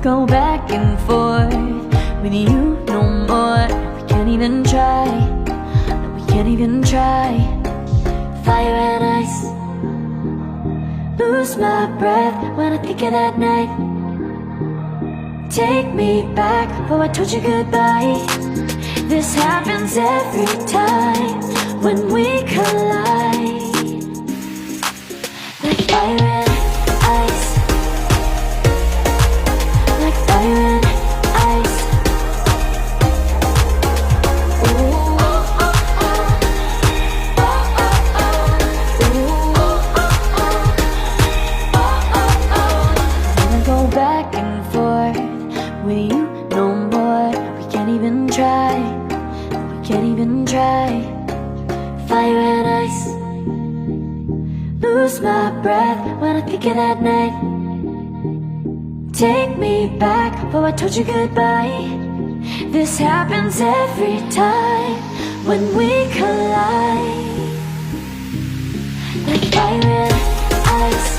go back and forth with you no more. We can't even try, no, we can't even try. Fire and ice, lose my breath when I think of that night. Take me back, oh I told you goodbye. This happens every time when we collide. Like fire and ice, like fire and ice. Ooh, oh, oh, oh. Oh, oh, oh. Ooh, oh, oh, oh. Oh, oh, oh. I wanna go back and forth with you no more. We can't even try, we can't even try. Fire and ice, lose my breath when I think of that night. Take me back, oh I told you goodbye. This happens every time when we collide. Like fire and ice.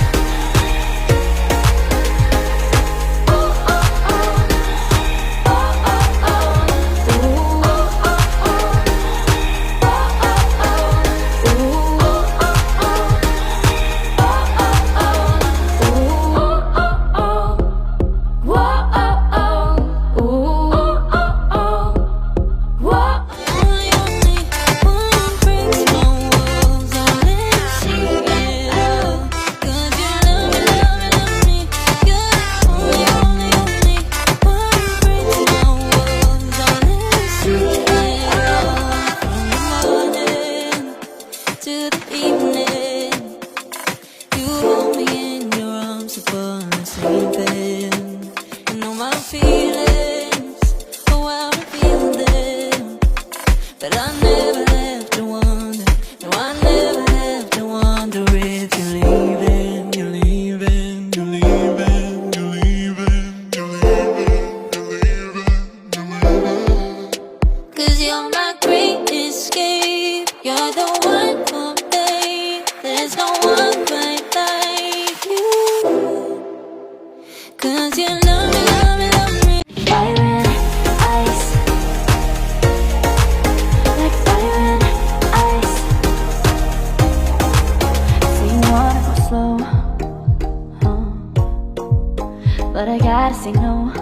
But I gotta say no. I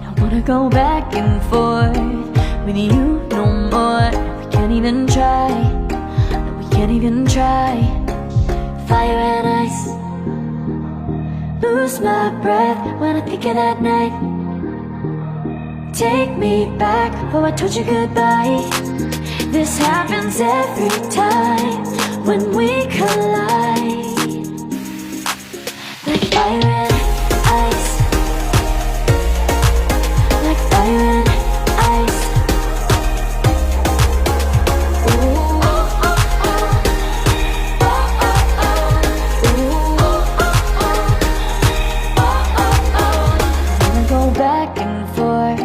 don't wanna go back and forth with you no more. We can't even try, no, we can't even try. Fire and ice, lose my breath when I think of that night. Take me back, oh I told you goodbye. This happens every time when we collide. Like fire and ice, like fire and ice. Ooh, oh, oh, oh. Oh, oh, oh. Ooh, oh, oh, oh. Oh, oh, oh. I wanna go back and forth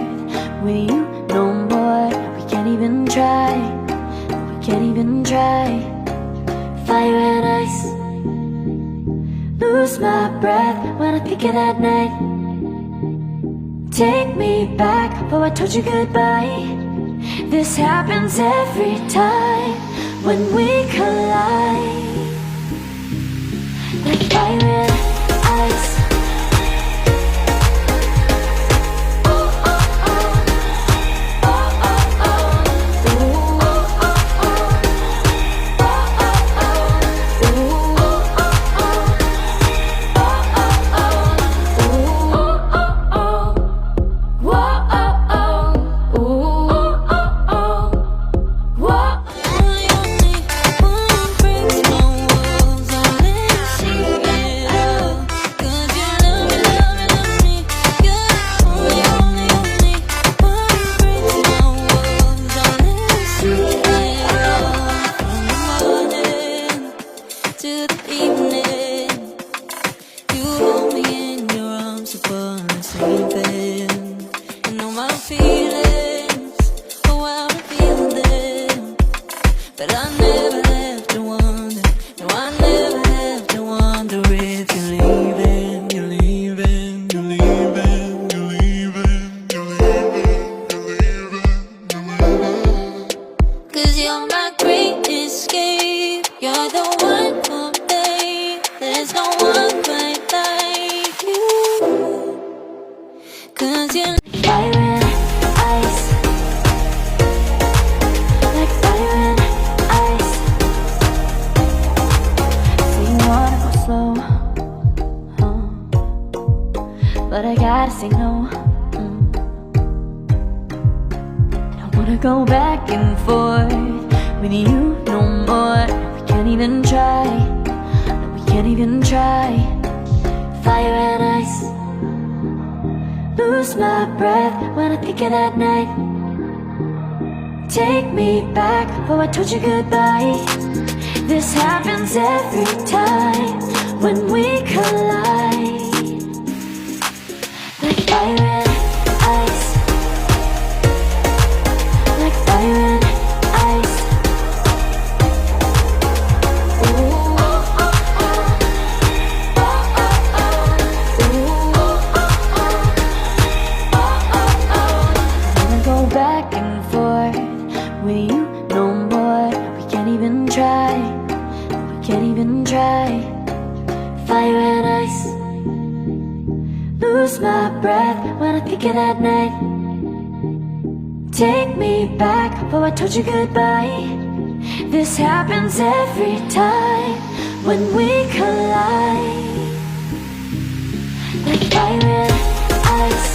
with you no more. We can't even try, we can't even try. Fire and ice, lose my breath when I think of that night. Take me back, oh I told you goodbye. This happens every time when we collide. Like fire and ice. But I never have to wonder if you're leaving. slow, but I gotta say no. I don't wanna go back and forth with you no more. We can't even try, no, we can't even try. Fire and ice, lose my breath when I think of that night. Take me back, oh I told you goodbye. This happens every time when we collide. Like fire and ice, like fire and ice. Ooh, oh, oh, oh. Oh, oh, oh. Ooh, oh, oh, oh. Oh, oh, oh. I wanna go back and forth with you no more. We can't even try, we can't even try. Fire and ice, lose my breath when I think of that night. Take me back, oh I told you goodbye. This happens every time when we collide. Like fire and ice.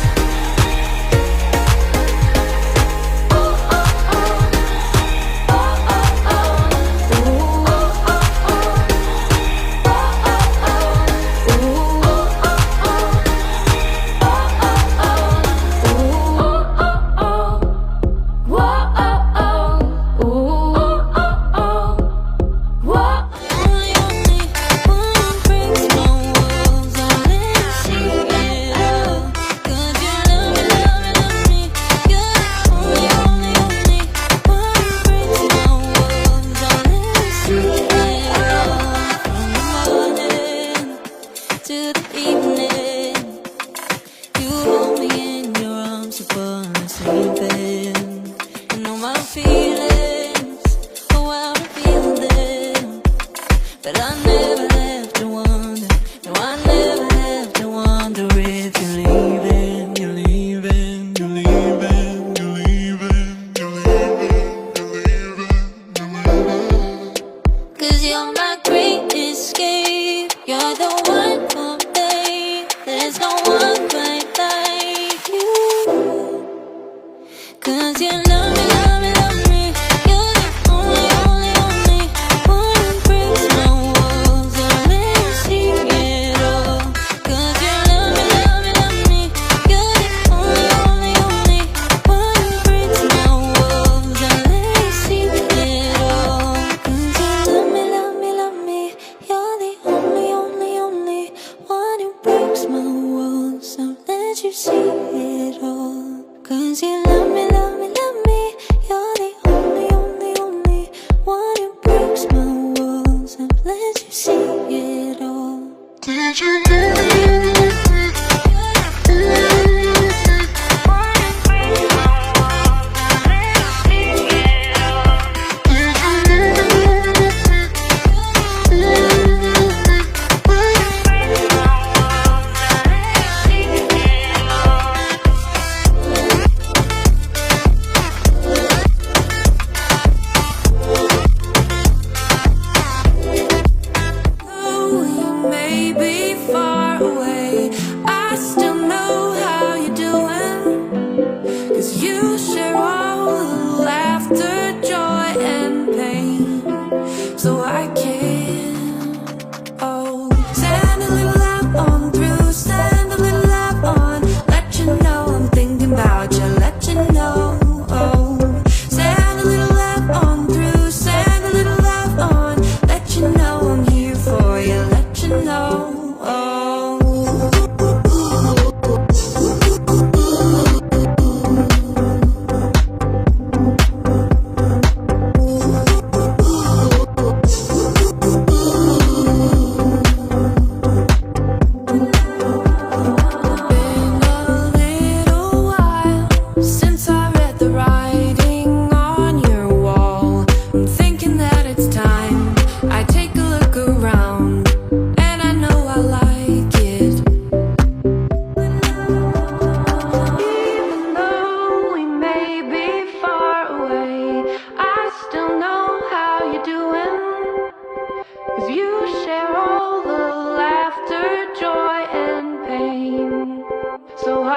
You share all the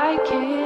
like it.